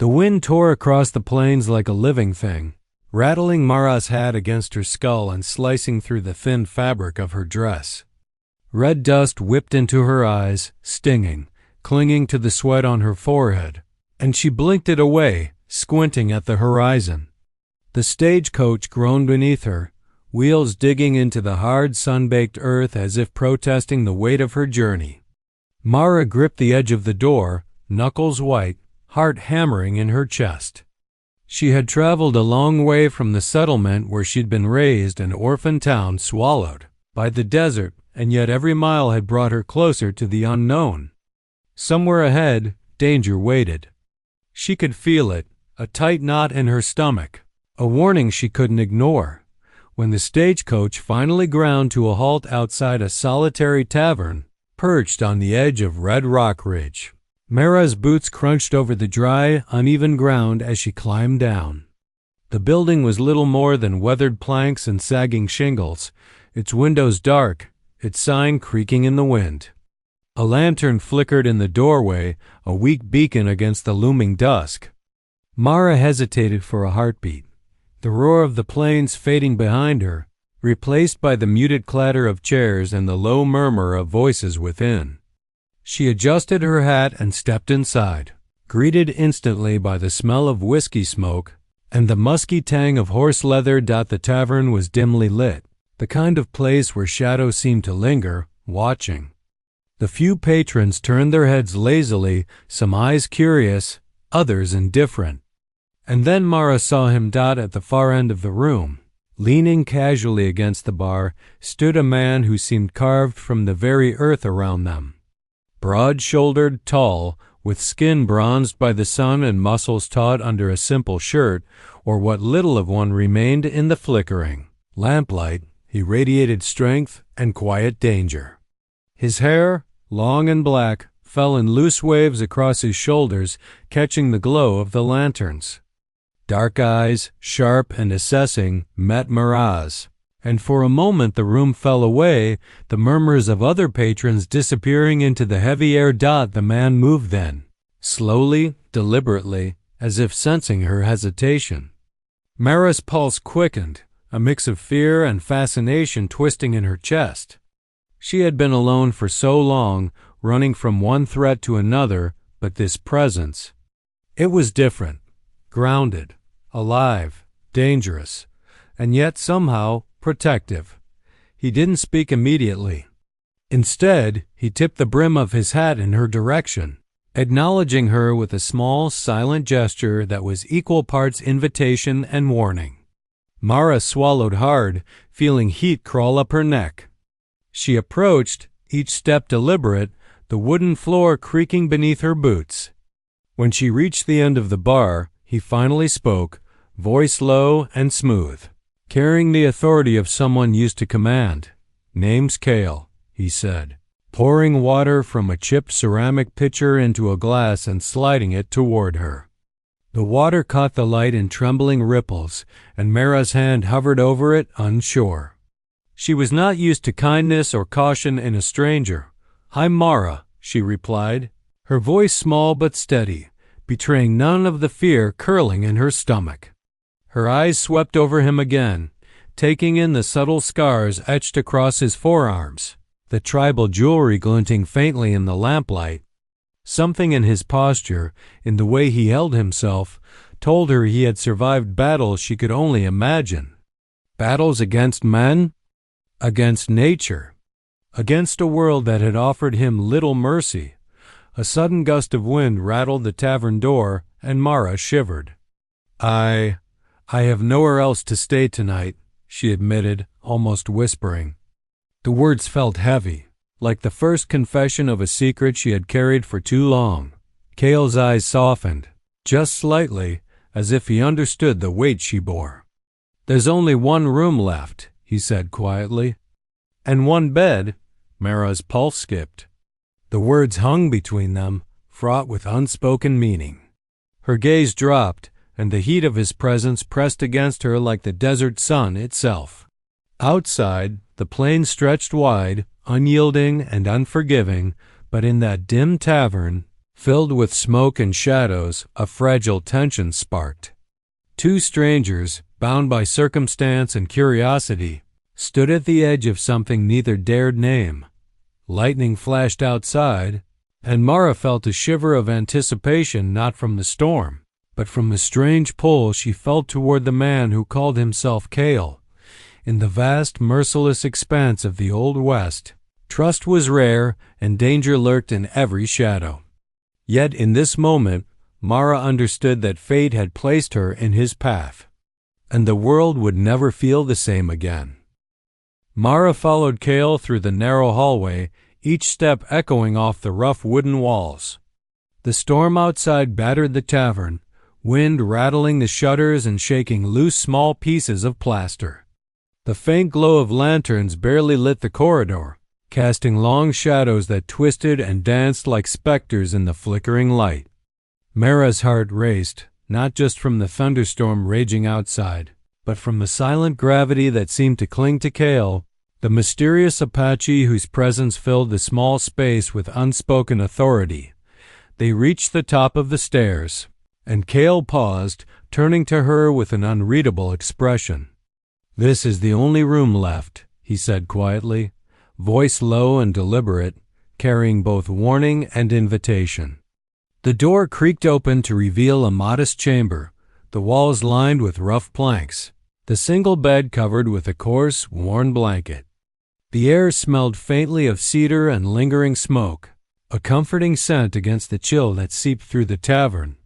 The wind tore across the plains like a living thing, rattling Mara's hat against her skull and slicing through the thin fabric of her dress. Red dust whipped into her eyes, stinging, clinging to the sweat on her forehead, and she blinked it away, squinting at the horizon. The stagecoach groaned beneath her, wheels digging into the hard sun-baked earth as if protesting the weight of her journey. Mara gripped the edge of the door, knuckles white, heart hammering in her chest. She had traveled a long way from the settlement where she'd been raised, an orphan town swallowed by the desert, and yet every mile had brought her closer to the unknown. Somewhere ahead, danger waited. She could feel it, a tight knot in her stomach, a warning she couldn't ignore. When the stagecoach finally ground to a halt outside a solitary tavern, perched on the edge of Red Rock Ridge, Mara's boots crunched over the dry, uneven ground as she climbed down. The building was little more than weathered planks and sagging shingles, its windows dark, its sign creaking in the wind. A lantern flickered in the doorway, a weak beacon against the looming dusk. Mara hesitated for a heartbeat, the roar of the plains fading behind her, replaced by the muted clatter of chairs and the low murmur of voices within. She adjusted her hat and stepped inside, greeted instantly by the smell of whiskey smoke and the musky tang of horse leather. The tavern was dimly lit, the kind of place where shadows seemed to linger, watching. The few patrons turned their heads lazily, some eyes curious, others indifferent. And then Mara saw him. At the far end of the room, leaning casually against the bar, stood a man who seemed carved from the very earth around them. Broad-shouldered, tall, with skin bronzed by the sun and muscles taut under a simple shirt, or what little of one remained in the flickering lamplight, he radiated strength and quiet danger. His hair, long and black, fell in loose waves across his shoulders, catching the glow of the lanterns. Dark eyes, sharp and assessing, met Mara's, and for a moment the room fell away, the murmurs of other patrons disappearing into the heavy air. The man moved then, slowly, deliberately, as if sensing her hesitation. Mara's pulse quickened, a mix of fear and fascination twisting in her chest. She had been alone for so long, running from one threat to another, but this presence, it was different, grounded, alive, dangerous, and yet somehow protective. He didn't speak immediately. Instead, he tipped the brim of his hat in her direction, acknowledging her with a small, silent gesture that was equal parts invitation and warning. Mara swallowed hard, feeling heat crawl up her neck. She approached, each step deliberate, the wooden floor creaking beneath her boots. When she reached the end of the bar, he finally spoke, voice low and smooth, carrying the authority of someone used to command. "Name's Kael," he said, pouring water from a chipped ceramic pitcher into a glass and sliding it toward her. The water caught the light in trembling ripples, and Mara's hand hovered over it, unsure. She was not used to kindness or caution in a stranger. "Hi, Mara," she replied, her voice small but steady, betraying none of the fear curling in her stomach. Her eyes swept over him again, taking in the subtle scars etched across his forearms, the tribal jewelry glinting faintly in the lamplight. Something in his posture, in the way he held himself, told her he had survived battles she could only imagine. Battles against men, against nature, against a world that had offered him little mercy. A sudden gust of wind rattled the tavern door, and Mara shivered. I have nowhere else to stay tonight," she admitted, almost whispering. The words felt heavy, like the first confession of a secret she had carried for too long. Kael's eyes softened, just slightly, as if he understood the weight she bore. "There's only one room left," he said quietly. "And one bed." Mara's pulse skipped. The words hung between them, fraught with unspoken meaning. Her gaze dropped, and the heat of his presence pressed against her like the desert sun itself. Outside, the plain stretched wide, unyielding and unforgiving, but in that dim tavern, Filled with smoke and shadows, a fragile tension sparked. Two strangers, bound by circumstance and curiosity, stood at the edge of something neither dared name. Lightning flashed outside, and Mara felt a shiver of anticipation not from the storm, but from the strange pull she felt toward the man who called himself Kael. In the vast, merciless expanse of the Old West, trust was rare and danger lurked in every shadow. Yet in this moment, Mara understood that fate had placed her in his path, and the world would never feel the same again. Mara followed Kael through the narrow hallway, each step echoing off the rough wooden walls. The storm outside battered the tavern, wind rattling the shutters and shaking loose small pieces of plaster. The faint glow of lanterns barely lit the corridor, casting long shadows that twisted and danced like specters in the flickering light. Mara's heart raced, not just from the thunderstorm raging outside, but from the silent gravity that seemed to cling to Kael, the mysterious Apache whose presence filled the small space with unspoken authority. They reached the top of the stairs, and Kael paused, turning to her with an unreadable expression. "This is the only room left," he said quietly, voice low and deliberate, carrying both warning and invitation. The door creaked open to reveal a modest chamber, the walls lined with rough planks, the single bed covered with a coarse, worn blanket. The air smelled faintly of cedar and lingering smoke, a comforting scent against the chill that seeped through the tavern.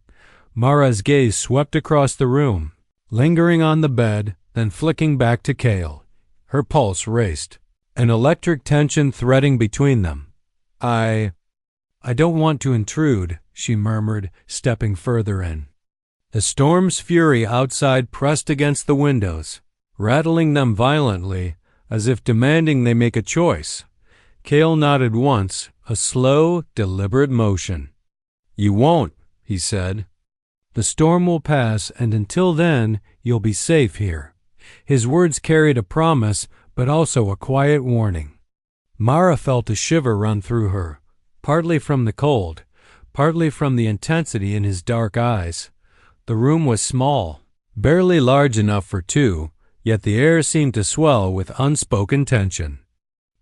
Mara's gaze swept across the room, lingering on the bed, then flicking back to Kael. Her pulse raced, an electric tension threading between them. I don't want to intrude," she murmured, stepping further in. The storm's fury outside pressed against the windows, rattling them violently, as if demanding they make a choice. Kael nodded once, a slow, deliberate motion. "You won't," he said. "The storm will pass, and until then, you'll be safe here." His words carried a promise, but also a quiet warning. Mara felt a shiver run through her, partly from the cold, partly from the intensity in his dark eyes. The room was small, barely large enough for two, yet the air seemed to swell with unspoken tension.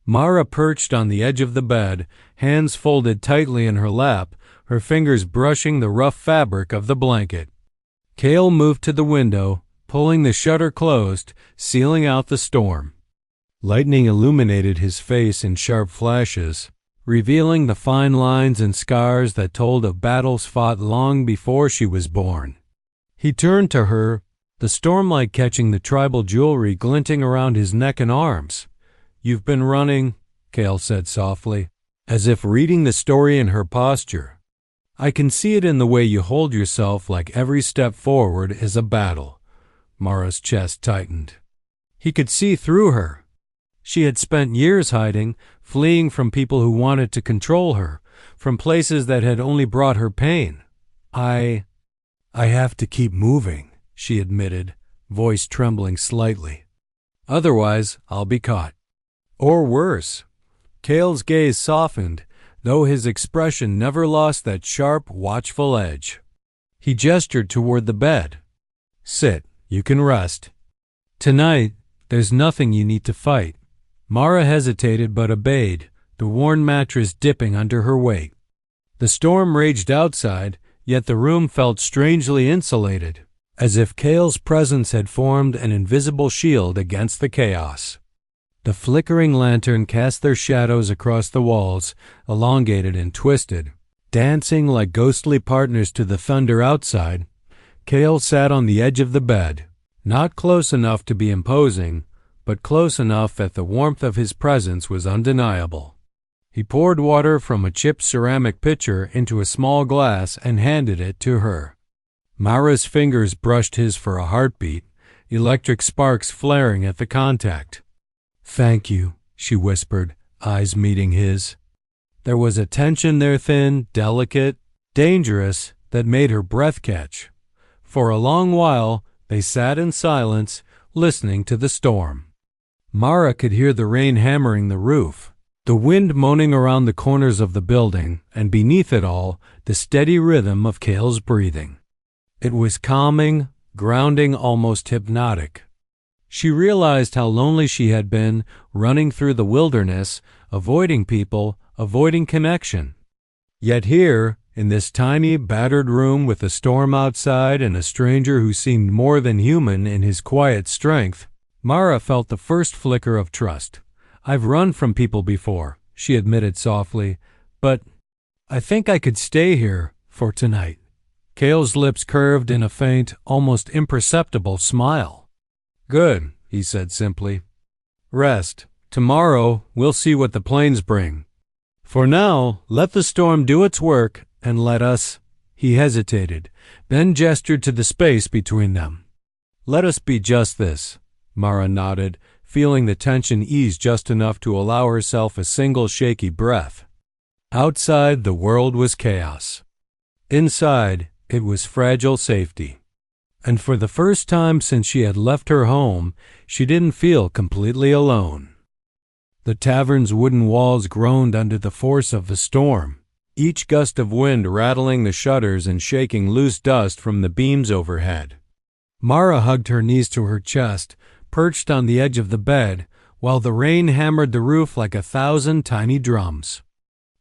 Mara perched on the edge of the bed, hands folded tightly in her lap, her fingers brushing the rough fabric of the blanket. Kael moved to the window, pulling the shutter closed, sealing out the storm. Lightning illuminated his face in sharp flashes, revealing the fine lines and scars that told of battles fought long before she was born. He turned to her, the stormlight catching the tribal jewelry glinting around his neck and arms. "You've been running," Kael said softly, as if reading the story in her posture. "I can see it in the way you hold yourself, like every step forward is a battle." Mara's chest tightened. He could see through her. She had spent years hiding, fleeing from people who wanted to control her, from places that had only brought her pain. I have to keep moving," she admitted, voice trembling slightly. "Otherwise, I'll be caught." Or worse. Kael's gaze softened, though his expression never lost that sharp, watchful edge. He gestured toward the bed. "Sit, you can rest. Tonight, there's nothing you need to fight." Mara hesitated but obeyed, the worn mattress dipping under her weight. The storm raged outside, yet the room felt strangely insulated, as if Kael's presence had formed an invisible shield against the chaos. The flickering lantern cast their shadows across the walls, elongated and twisted. Dancing like ghostly partners to the thunder outside, Kael sat on the edge of the bed, not close enough to be imposing, but close enough that the warmth of his presence was undeniable. He poured water from a chipped ceramic pitcher into a small glass and handed it to her. Mara's fingers brushed his for a heartbeat, electric sparks flaring at the contact. "Thank you," she whispered, eyes meeting his. There was a tension there, thin, delicate, dangerous, that made her breath catch. For a long while, they sat in silence, listening to the storm. Mara could hear the rain hammering the roof, the wind moaning around the corners of the building, and beneath it all, the steady rhythm of Kael's breathing. It was calming, grounding, almost hypnotic. She realized how lonely she had been, running through the wilderness, avoiding people, avoiding connection. Yet here, in this tiny, battered room with a storm outside and a stranger who seemed more than human in his quiet strength, Mara felt the first flicker of trust. "I've run from people before," she admitted softly, "but I think I could stay here for tonight." Kael's lips curved in a faint, almost imperceptible smile. "Good," he said simply. "Rest. Tomorrow we'll see what the plains bring. For now, let the storm do its work, and let us—" He hesitated, then gestured to the space between them. "Let us be just this." Mara nodded, feeling the tension ease just enough to allow herself a single shaky breath. Outside, the world was chaos. Inside, it was fragile safety. And for the first time since she had left her home, she didn't feel completely alone. The tavern's wooden walls groaned under the force of the storm, each gust of wind rattling the shutters and shaking loose dust from the beams overhead. Mara hugged her knees to her chest, perched on the edge of the bed, while the rain hammered the roof like 1,000 tiny drums.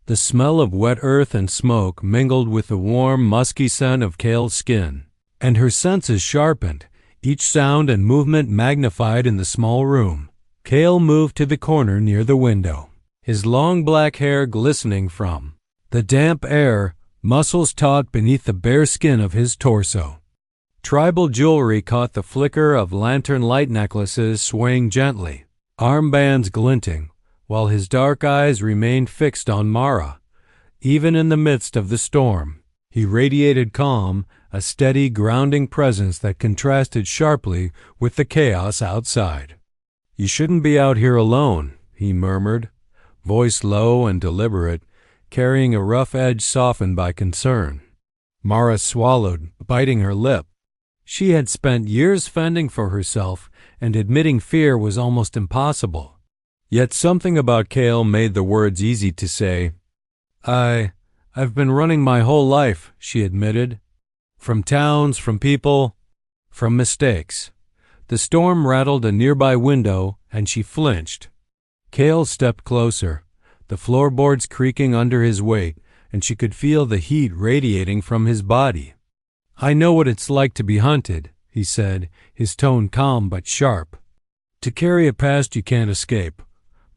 The smell of wet earth and smoke mingled with the warm, musky scent of Kael's skin, and her senses sharpened, each sound and movement magnified in the small room. Kael moved to the corner near the window, his long black hair glistening from the damp air, muscles taut beneath the bare skin of his torso. Tribal jewelry caught the flicker of lantern light necklaces swaying gently, armbands glinting, while his dark eyes remained fixed on Mara. Even in the midst of the storm, he radiated calm, a steady, grounding presence that contrasted sharply with the chaos outside. "You shouldn't be out here alone," he murmured, voice low and deliberate, carrying a rough edge softened by concern. Mara swallowed, biting her lip. She had spent years fending for herself, and admitting fear was almost impossible. Yet something about Kael made the words easy to say. I've been running my whole life," she admitted. "From towns, from people, from mistakes." The storm rattled a nearby window, and she flinched. Kael stepped closer, the floorboards creaking under his weight, and she could feel the heat radiating from his body. "I know what it's like to be hunted," he said, his tone calm but sharp. "To carry a past you can't escape."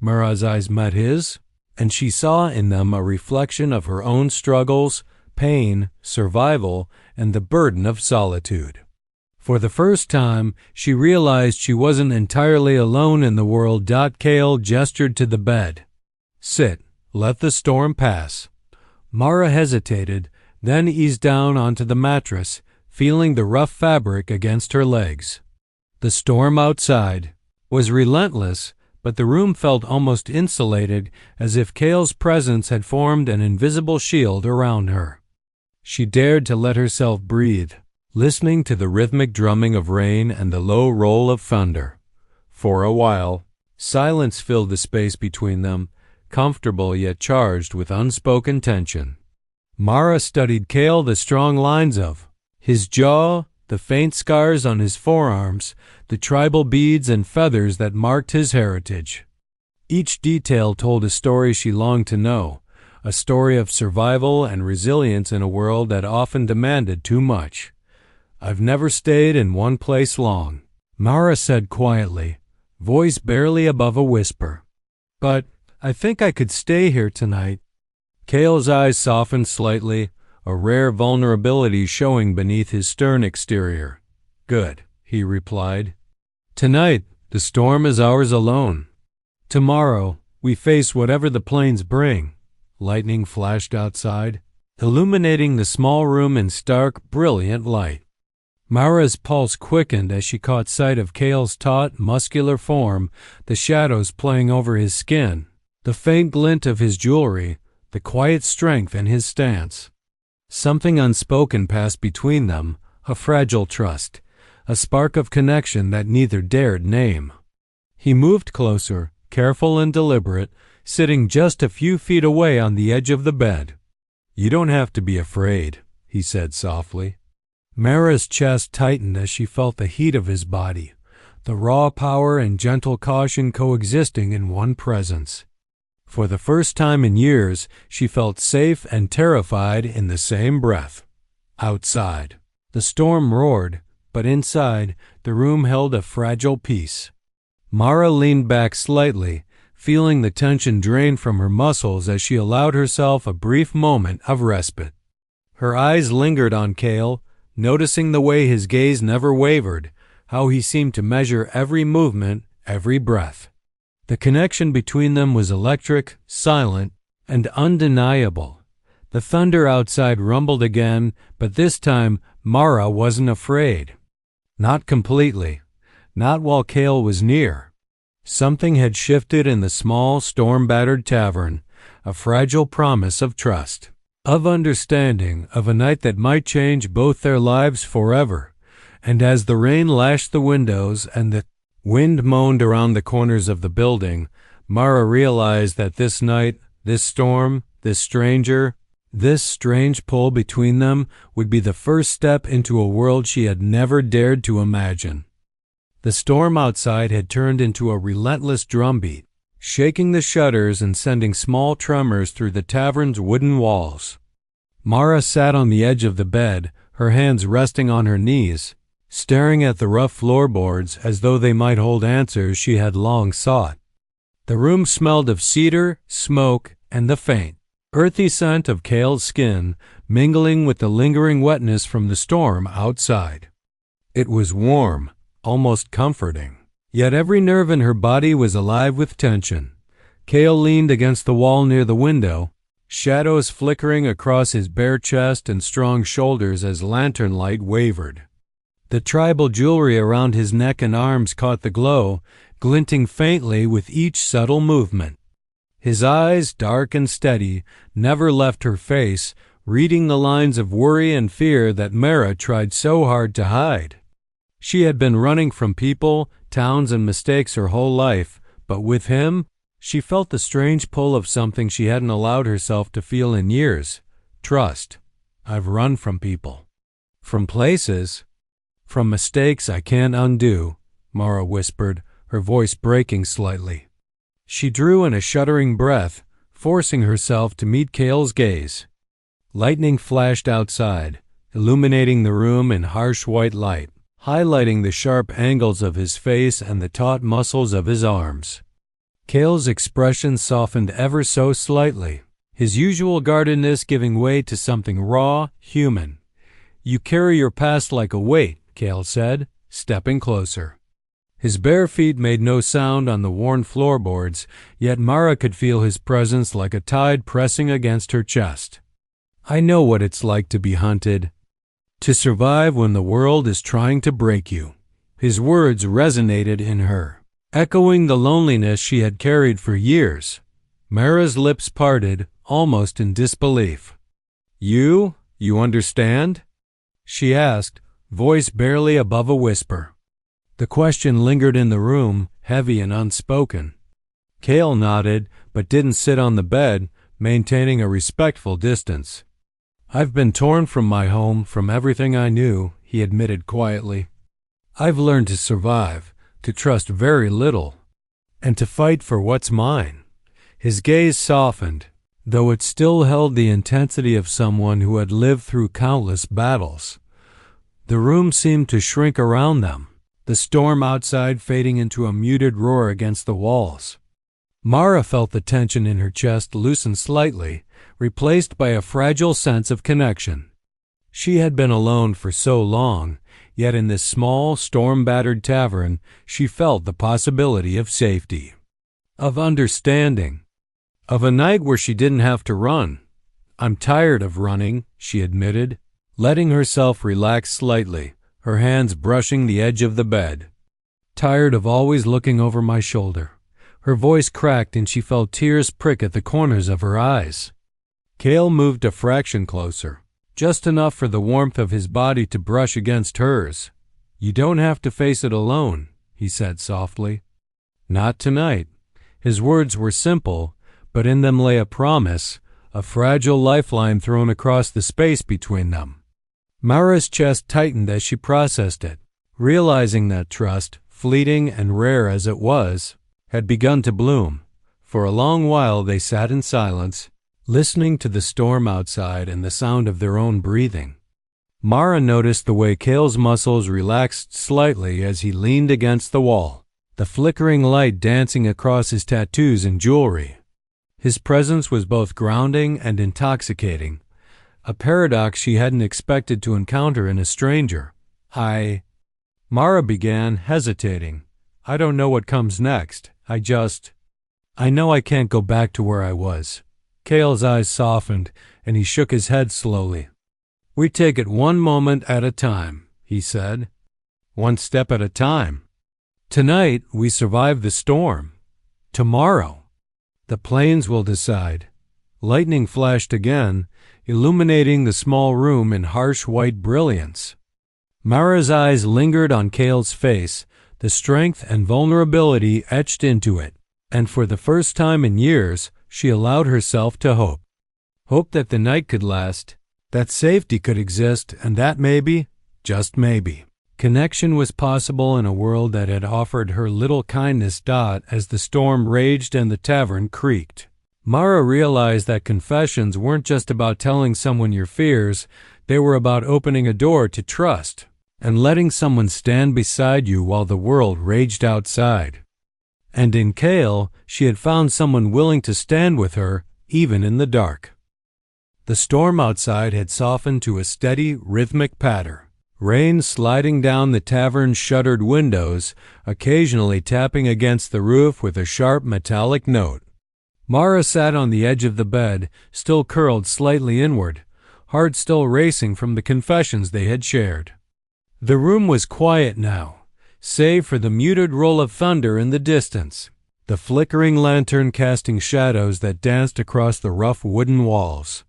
Mara's eyes met his, and she saw in them a reflection of her own struggles, pain, survival, and the burden of solitude. For the first time, she realized she wasn't entirely alone in the world. Kael gestured to the bed. "Sit, let the storm pass." Mara hesitated, then eased down onto the mattress, feeling the rough fabric against her legs. The storm outside was relentless, but the room felt almost insulated, as if Kael's presence had formed an invisible shield around her. She dared to let herself breathe, listening to the rhythmic drumming of rain and the low roll of thunder. For a while, silence filled the space between them, comfortable yet charged with unspoken tension. Mara studied Kael, the strong lines of his jaw, the faint scars on his forearms, the tribal beads and feathers that marked his heritage. Each detail told a story she longed to know, a story of survival and resilience in a world that often demanded too much. "I've never stayed in one place long," Mara said quietly, voice barely above a whisper. "But I think I could stay here tonight." Kael's eyes softened slightly, a rare vulnerability showing beneath his stern exterior. "Good," he replied. "Tonight, the storm is ours alone. Tomorrow, we face whatever the plains bring." Lightning flashed outside, illuminating the small room in stark, brilliant light. Mara's pulse quickened as she caught sight of Kael's taut, muscular form, the shadows playing over his skin, the faint glint of his jewelry, the quiet strength in his stance. Something unspoken passed between them, a fragile trust, a spark of connection that neither dared name. He moved closer, careful and deliberate, sitting just a few feet away on the edge of the bed. "You don't have to be afraid," he said softly. Mara's chest tightened as she felt the heat of his body, the raw power and gentle caution coexisting in one presence. For the first time in years, she felt safe and terrified in the same breath. Outside, the storm roared, but inside, the room held a fragile peace. Mara leaned back slightly, feeling the tension drain from her muscles as she allowed herself a brief moment of respite. Her eyes lingered on Kael, noticing the way his gaze never wavered, how he seemed to measure every movement, every breath. The connection between them was electric, silent, and undeniable. The thunder outside rumbled again, but this time Mara wasn't afraid. Not completely. Not while Kael was near. Something had shifted in the small, storm-battered tavern, a fragile promise of trust, of understanding, of a night that might change both their lives forever. And as the rain lashed the windows and the wind moaned around the corners of the building, Mara realized that this night, this storm, this stranger, this strange pull between them would be the first step into a world she had never dared to imagine. The storm outside had turned into a relentless drumbeat, shaking the shutters and sending small tremors through the tavern's wooden walls. Mara sat on the edge of the bed, her hands resting on her knees, staring at the rough floorboards as though they might hold answers she had long sought. The room smelled of cedar, smoke, and the faint, earthy scent of Kael's skin, mingling with the lingering wetness from the storm outside. It was warm, almost comforting. Yet every nerve in her body was alive with tension. Kael leaned against the wall near the window, shadows flickering across his bare chest and strong shoulders as lantern light wavered. The tribal jewelry around his neck and arms caught the glow, glinting faintly with each subtle movement. His eyes, dark and steady, never left her face, reading the lines of worry and fear that Mara tried so hard to hide. She had been running from people, towns, and mistakes her whole life, but with him, she felt the strange pull of something she hadn't allowed herself to feel in years. Trust. I've run from people. From places. From mistakes I can't undo, Mara whispered, her voice breaking slightly. She drew in a shuddering breath, forcing herself to meet Kael's gaze. Lightning flashed outside, illuminating the room in harsh white light, highlighting the sharp angles of his face and the taut muscles of his arms. Kael's expression softened ever so slightly, his usual guardedness giving way to something raw, human. "You carry your past like a weight," Kael said, stepping closer. His bare feet made no sound on the worn floorboards, yet Mara could feel his presence like a tide pressing against her chest. "I know what it's like to be hunted, to survive when the world is trying to break you." His words resonated in her, echoing the loneliness she had carried for years. Mara's lips parted, almost in disbelief. You understand?" she asked, voice barely above a whisper. The question lingered in the room, heavy and unspoken. Kael nodded, but didn't sit on the bed, maintaining a respectful distance. "I've been torn from my home, from everything I knew," he admitted quietly. "I've learned to survive, to trust very little, and to fight for what's mine." His gaze softened, though it still held the intensity of someone who had lived through countless battles. The room seemed to shrink around them, the storm outside fading into a muted roar against the walls. Mara felt the tension in her chest loosen slightly, replaced by a fragile sense of connection. She had been alone for so long, yet in this small, storm-battered tavern, she felt the possibility of safety, of understanding, of a night where she didn't have to run. "I'm tired of running," she admitted, letting herself relax slightly, her hands brushing the edge of the bed. "Tired of always looking over my shoulder." Her voice cracked and she felt tears prick at the corners of her eyes. Kael moved a fraction closer, just enough for the warmth of his body to brush against hers. "You don't have to face it alone," he said softly. "Not tonight." His words were simple, but in them lay a promise, a fragile lifeline thrown across the space between them. Mara's chest tightened as she processed it, realizing that trust, fleeting and rare as it was, had begun to bloom. For a long while they sat in silence, listening to the storm outside and the sound of their own breathing. Mara noticed the way Kael's muscles relaxed slightly as he leaned against the wall, the flickering light dancing across his tattoos and jewelry. His presence was both grounding and intoxicating, a paradox she hadn't expected to encounter in a stranger. Mara began, hesitating. I don't know what comes next. I know I can't go back to where I was. Kael's eyes softened, and he shook his head slowly. We take it one moment at a time, he said. One step at a time. Tonight we survive the storm. Tomorrow, the plains will decide. Lightning flashed again, illuminating the small room in harsh white brilliance. Mara's eyes lingered on Kael's face, the strength and vulnerability etched into it, and for the first time in years, she allowed herself to hope. Hope that the night could last, that safety could exist, and that maybe, just maybe, connection was possible in a world that had offered her little kindness. As the storm raged and the tavern creaked, Mara realized that confessions weren't just about telling someone your fears, they were about opening a door to trust and letting someone stand beside you while the world raged outside. And in Kael, she had found someone willing to stand with her, even in the dark. The storm outside had softened to a steady, rhythmic patter, rain sliding down the tavern's shuttered windows, occasionally tapping against the roof with a sharp metallic note. Mara sat on the edge of the bed, still curled slightly inward, heart still racing from the confessions they had shared. The room was quiet now, save for the muted roll of thunder in the distance, the flickering lantern casting shadows that danced across the rough wooden walls.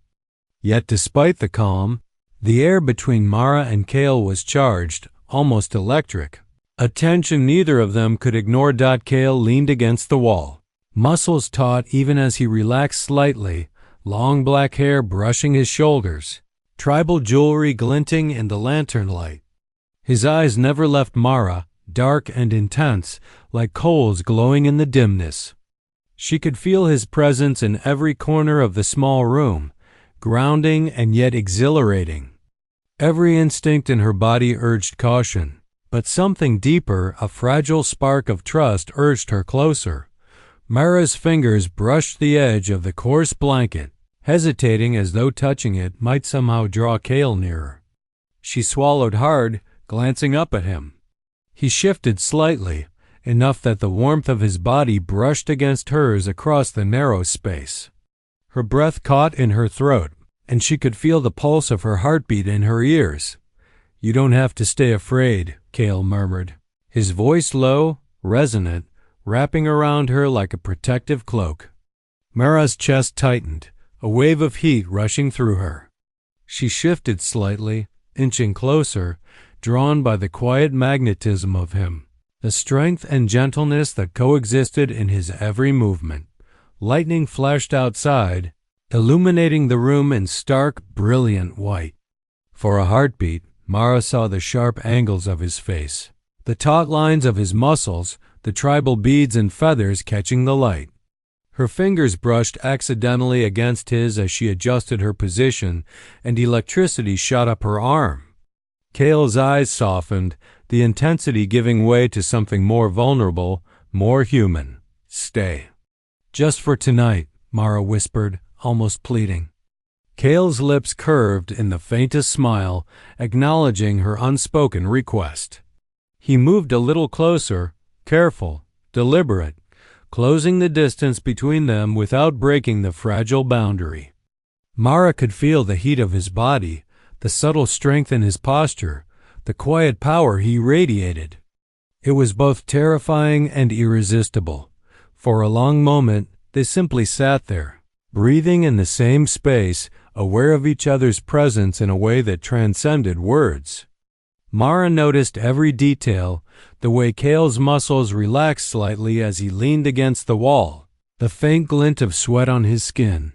Yet despite the calm, the air between Mara and Kael was charged, almost electric, a tension neither of them could ignore. Kael leaned against the wall, muscles taut even as he relaxed slightly, long black hair brushing his shoulders, tribal jewelry glinting in the lantern light. His eyes never left Mara, dark and intense, like coals glowing in the dimness. She could feel his presence in every corner of the small room, grounding and yet exhilarating. Every instinct in her body urged caution, but something deeper, a fragile spark of trust, urged her closer. Mara's fingers brushed the edge of the coarse blanket, hesitating as though touching it might somehow draw Kael nearer. She swallowed hard, glancing up at him. He shifted slightly, enough that the warmth of his body brushed against hers across the narrow space. Her breath caught in her throat, and she could feel the pulse of her heartbeat in her ears. You don't have to stay afraid, Kael murmured, his voice low, resonant, wrapping around her like a protective cloak. Mara's chest tightened, a wave of heat rushing through her. She shifted slightly, inching closer, drawn by the quiet magnetism of him, the strength and gentleness that coexisted in his every movement. Lightning flashed outside, illuminating the room in stark, brilliant white. For a heartbeat, Mara saw the sharp angles of his face, the taut lines of his muscles, the tribal beads and feathers catching the light. Her fingers brushed accidentally against his as she adjusted her position, and electricity shot up her arm. Kael's eyes softened, the intensity giving way to something more vulnerable, more human. Stay. Just for tonight, Mara whispered, almost pleading. Kael's lips curved in the faintest smile, acknowledging her unspoken request. He moved a little closer, careful, deliberate, closing the distance between them without breaking the fragile boundary. Mara could feel the heat of his body, the subtle strength in his posture, the quiet power he radiated. It was both terrifying and irresistible. For a long moment, they simply sat there, breathing in the same space, aware of each other's presence in a way that transcended words. Mara noticed every detail, the way Kael's muscles relaxed slightly as he leaned against the wall, The faint glint of sweat on his skin,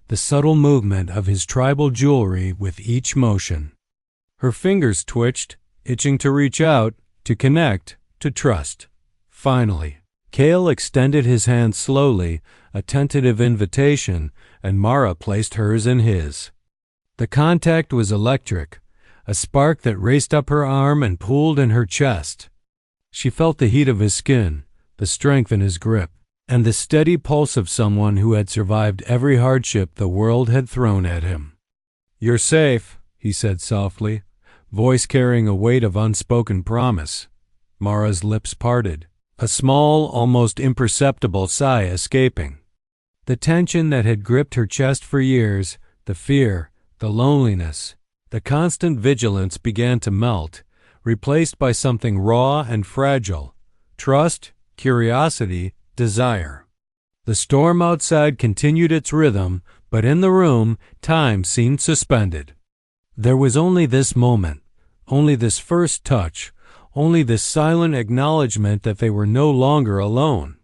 the subtle movement of his tribal jewelry with each motion. Her fingers twitched, itching to reach out, to connect, to trust. Finally, Kael extended his hand slowly, a tentative invitation, and Mara placed hers in his. The contact was electric, a spark that raced up her arm and pooled in her chest. She felt the heat of his skin, the strength in his grip, and the steady pulse of someone who had survived every hardship the world had thrown at him. "You're safe," he said softly, voice carrying a weight of unspoken promise. Mara's lips parted, a small, almost imperceptible sigh escaping. The tension that had gripped her chest for years, the fear, the loneliness, the constant vigilance began to melt, replaced by something raw and fragile: trust, curiosity, desire. The storm outside continued its rhythm, but in the room, time seemed suspended. There was only this moment, only this first touch, only this silent acknowledgement that they were no longer alone.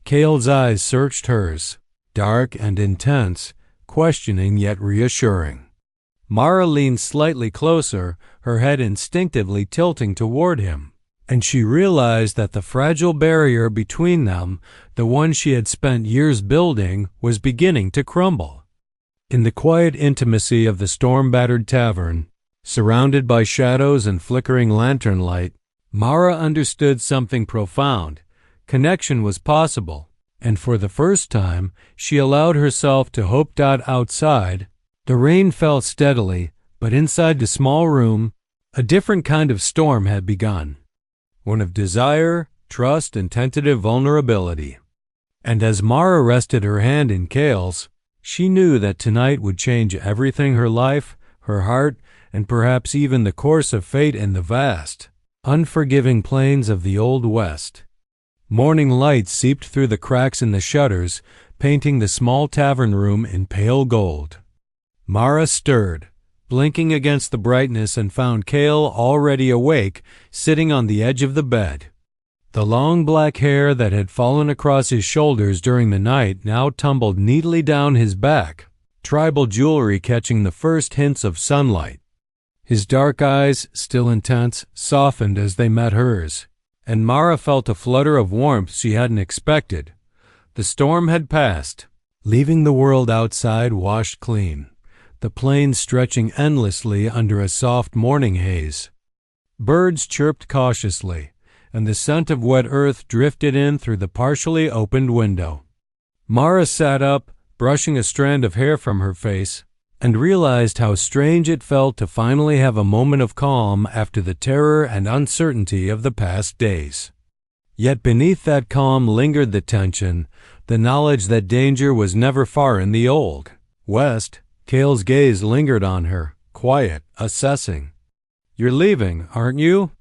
Kael's eyes searched hers, dark and intense, questioning yet reassuring. Mara leaned slightly closer, her head instinctively tilting toward him, and she realized that the fragile barrier between them, the one she had spent years building, was beginning to crumble. In the quiet intimacy of the storm-battered tavern, surrounded by shadows and flickering lantern light, Mara understood something profound. Connection was possible, and for the first time, she allowed herself to hope. Outside, the rain fell steadily, but inside the small room, a different kind of storm had begun. One of desire, trust, and tentative vulnerability. And as Mara rested her hand in Kael's, she knew that tonight would change everything: her life, her heart, and perhaps even the course of fate in the vast, unforgiving plains of the Old West. Morning light seeped through the cracks in the shutters, painting the small tavern room in pale gold. Mara stirred, blinking against the brightness, and found Kael already awake, sitting on the edge of the bed. The long black hair that had fallen across his shoulders during the night now tumbled neatly down his back, tribal jewelry catching the first hints of sunlight. His dark eyes, still intense, softened as they met hers, and Mara felt a flutter of warmth she hadn't expected. The storm had passed, leaving the world outside washed clean, the plains stretching endlessly under a soft morning haze. Birds chirped cautiously, and the scent of wet earth drifted in through the partially opened window. Mara sat up, brushing a strand of hair from her face, and realized how strange it felt to finally have a moment of calm after the terror and uncertainty of the past days. Yet beneath that calm lingered the tension, the knowledge that danger was never far in the Old West. Kael's gaze lingered on her, quiet, assessing. "You're leaving, aren't you?"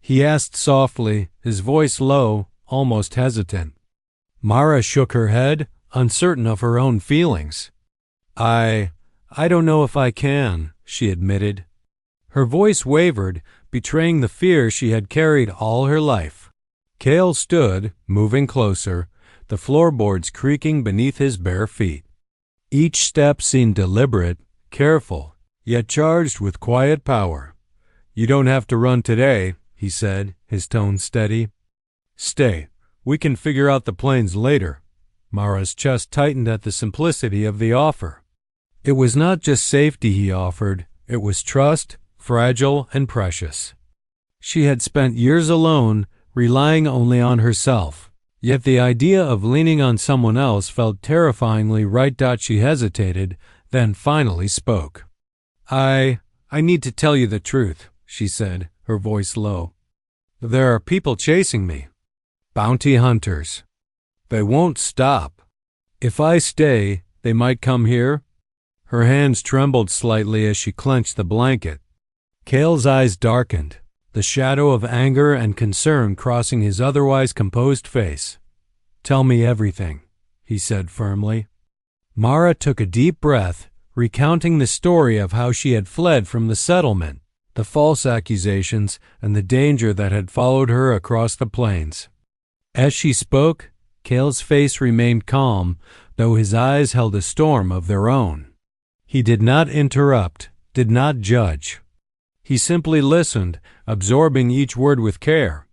he asked softly, his voice low, almost hesitant. Mara shook her head, uncertain of her own feelings. I don't know if I can," she admitted. Her voice wavered, betraying the fear she had carried all her life. Kael stood, moving closer, the floorboards creaking beneath his bare feet. Each step seemed deliberate, careful, yet charged with quiet power. "You don't have to run today," he said, his tone steady. "Stay. We can figure out the planes later." Mara's chest tightened at the simplicity of the offer. It was not just safety he offered, it was trust, fragile and precious. She had spent years alone, relying only on herself. Yet the idea of leaning on someone else felt terrifyingly right. She hesitated, then finally spoke. I need to tell you the truth," she said, her voice low. "There are people chasing me. Bounty hunters. They won't stop. If I stay, they might come here." Her hands trembled slightly as she clenched the blanket. Kael's eyes darkened, the shadow of anger and concern crossing his otherwise composed face. "Tell me everything," he said firmly. Mara took a deep breath, recounting the story of how she had fled from the settlement, the false accusations, and the danger that had followed her across the plains. As she spoke, Kael's face remained calm, though his eyes held a storm of their own. He did not interrupt, did not judge. He simply listened, absorbing each word with care.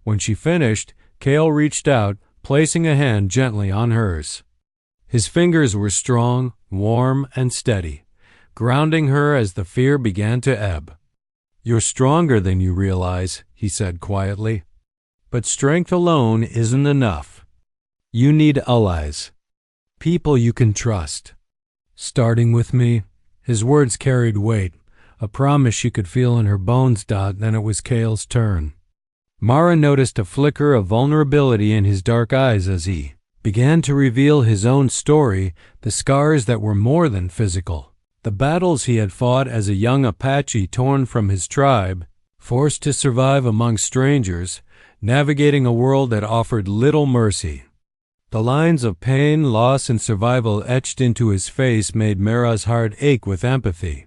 When she finished, Kael reached out, placing a hand gently on hers. His fingers were strong, warm, and steady, grounding her as the fear began to ebb. "You're stronger than you realize," he said quietly. "But strength alone isn't enough. You need allies, people you can trust. Starting with me." His words carried weight, a promise she could feel in her bones. Then it was Kael's turn. Mara noticed a flicker of vulnerability in his dark eyes as he began to reveal his own story, the scars that were more than physical. The battles he had fought as a young Apache torn from his tribe, forced to survive among strangers, navigating a world that offered little mercy. The lines of pain, loss, and survival etched into his face made Mara's heart ache with empathy.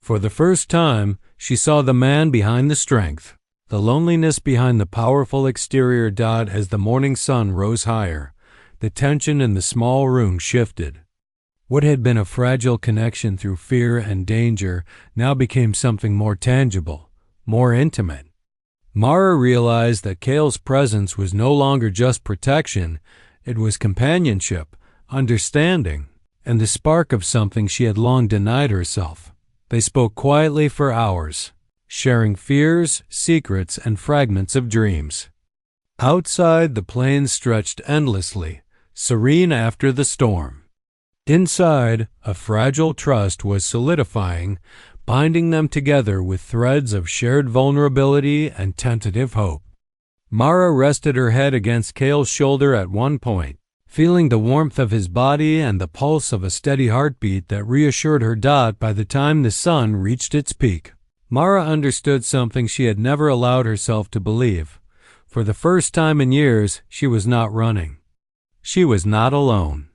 For the first time, she saw the man behind the strength, the loneliness behind the powerful exterior. As the morning sun rose higher, the tension in the small room shifted. What had been a fragile connection through fear and danger now became something more tangible, more intimate. Mara realized that Kael's presence was no longer just protection, it was companionship, understanding, and the spark of something she had long denied herself. They spoke quietly for hours, sharing fears, secrets, and fragments of dreams. Outside, the plains stretched endlessly, serene after the storm. Inside, a fragile trust was solidifying, binding them together with threads of shared vulnerability and tentative hope. Mara rested her head against Kael's shoulder at one point, feeling the warmth of his body and the pulse of a steady heartbeat that reassured her. By the time the sun reached its peak, Mara understood something she had never allowed herself to believe. For the first time in years, she was not running. She was not alone.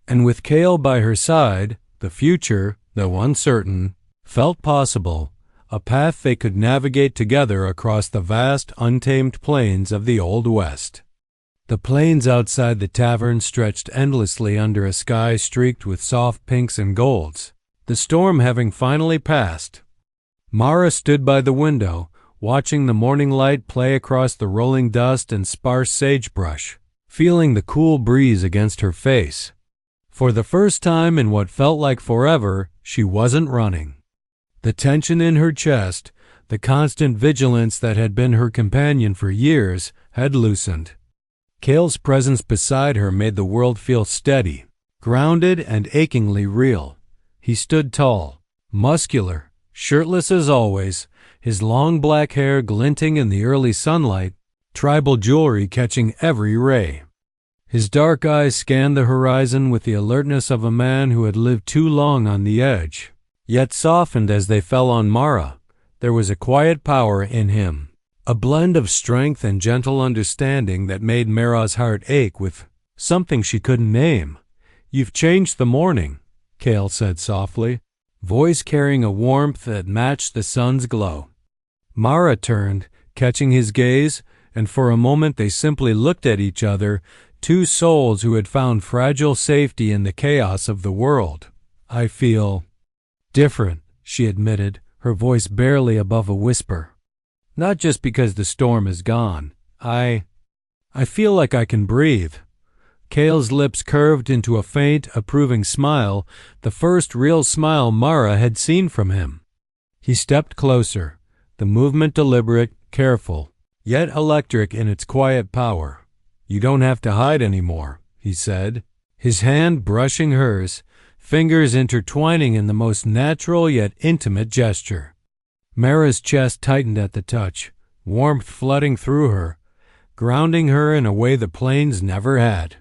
And with Kael by her side, the future, though uncertain, felt possible, a path they could navigate together across the vast, untamed plains of the Old West. The plains outside the tavern stretched endlessly under a sky streaked with soft pinks and golds, the storm having finally passed. Mara stood by the window, watching the morning light play across the rolling dust and sparse sagebrush, feeling the cool breeze against her face. For the first time in what felt like forever, she wasn't running. The tension in her chest, the constant vigilance that had been her companion for years, had loosened. Kael's presence beside her made the world feel steady, grounded, and achingly real. He stood tall, muscular, shirtless as always, his long black hair glinting in the early sunlight, tribal jewelry catching every ray. His dark eyes scanned the horizon with the alertness of a man who had lived too long on the edge. Yet softened as they fell on Mara, there was a quiet power in him, a blend of strength and gentle understanding that made Mara's heart ache with something she couldn't name. "You've changed the morning," Kael said softly, voice carrying a warmth that matched the sun's glow. Mara turned, catching his gaze, and for a moment they simply looked at each other, two souls who had found fragile safety in the chaos of the world. "I feel different," she admitted, her voice barely above a whisper. "Not just because the storm is gone. I feel like I can breathe." Kael's lips curved into a faint, approving smile, the first real smile Mara had seen from him. He stepped closer, the movement deliberate, careful, yet electric in its quiet power. "You don't have to hide anymore," he said, his hand brushing hers, fingers intertwining in the most natural yet intimate gesture. Mara's chest tightened at the touch, warmth flooding through her, grounding her in a way the plains never had.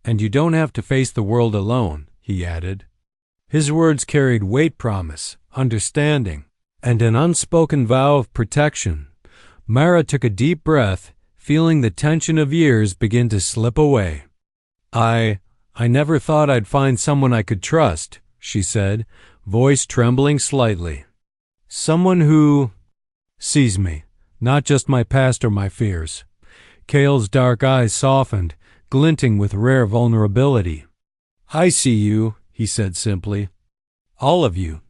"And you don't have to face the world alone," he added. His words carried weight, promise, understanding, and an unspoken vow of protection. Mara took a deep breath, feeling the tension of years begin to slip away. I never thought I'd find someone I could trust," she said, voice trembling slightly. "Someone who sees me, not just my past or my fears." Kael's dark eyes softened, glinting with rare vulnerability. "I see you," he said simply. "All of you.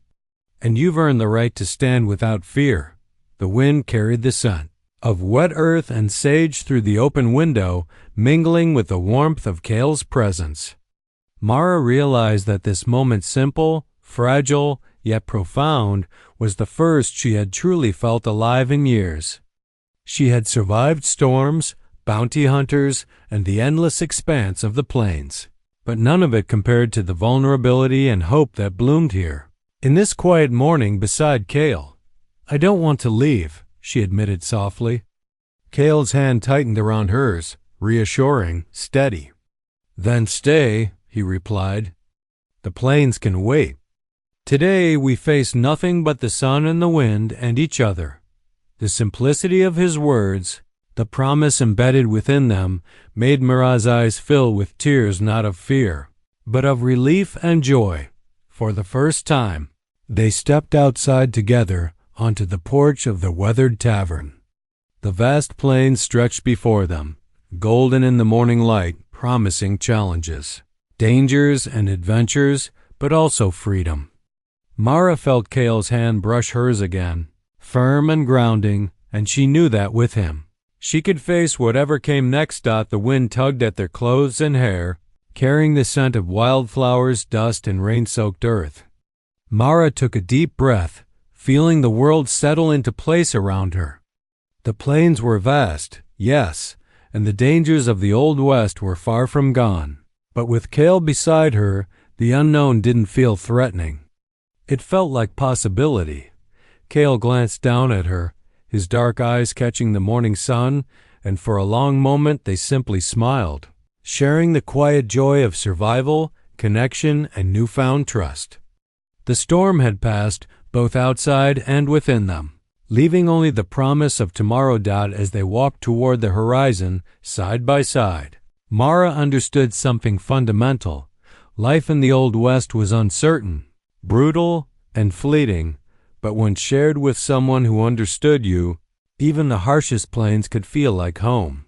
And you've earned the right to stand without fear." The wind carried the scent of wet earth and sage through the open window, mingling with the warmth of Kael's presence. Mara realized that this moment, simple, fragile, yet profound, was the first she had truly felt alive in years. She had survived storms, bounty hunters, and the endless expanse of the plains, but none of it compared to the vulnerability and hope that bloomed here, in this quiet morning beside Kael. "I don't want to leave," she admitted softly. Kael's hand tightened around hers, reassuring, steady. "Then stay," he replied. "The plains can wait. Today we face nothing but the sun and the wind and each other." The simplicity of his words, the promise embedded within them, made Mara's eyes fill with tears not of fear, but of relief and joy. For the first time, they stepped outside together onto the porch of the weathered tavern. The vast plains stretched before them, golden in the morning light, promising challenges, dangers and adventures, but also freedom. Mara felt Kael's hand brush hers again, firm and grounding, and she knew that with him she could face whatever came next. The wind tugged at their clothes and hair, carrying the scent of wildflowers, dust, and rain-soaked earth. Mara took a deep breath, feeling the world settle into place around her. The plains were vast, yes, and the dangers of the Old West were far from gone. But with Kael beside her, the unknown didn't feel threatening. It felt like possibility. Kael glanced down at her, his dark eyes catching the morning sun, and for a long moment they simply smiled, sharing the quiet joy of survival, connection, and newfound trust. The storm had passed, both outside and within them, leaving only the promise of tomorrow. As they walked toward the horizon, side by side, Mara understood something fundamental. Life in the Old West was uncertain, brutal, and fleeting, but when shared with someone who understood you, even the harshest plains could feel like home.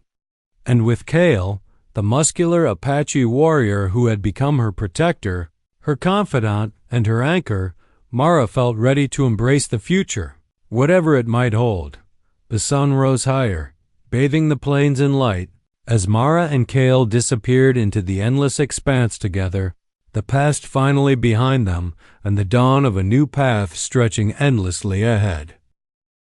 And with Kael, the muscular Apache warrior who had become her protector, her confidant, and her anchor, Mara felt ready to embrace the future, whatever it might hold. The sun rose higher, bathing the plains in light. As Mara and Kael disappeared into the endless expanse together, the past finally behind them and the dawn of a new path stretching endlessly ahead.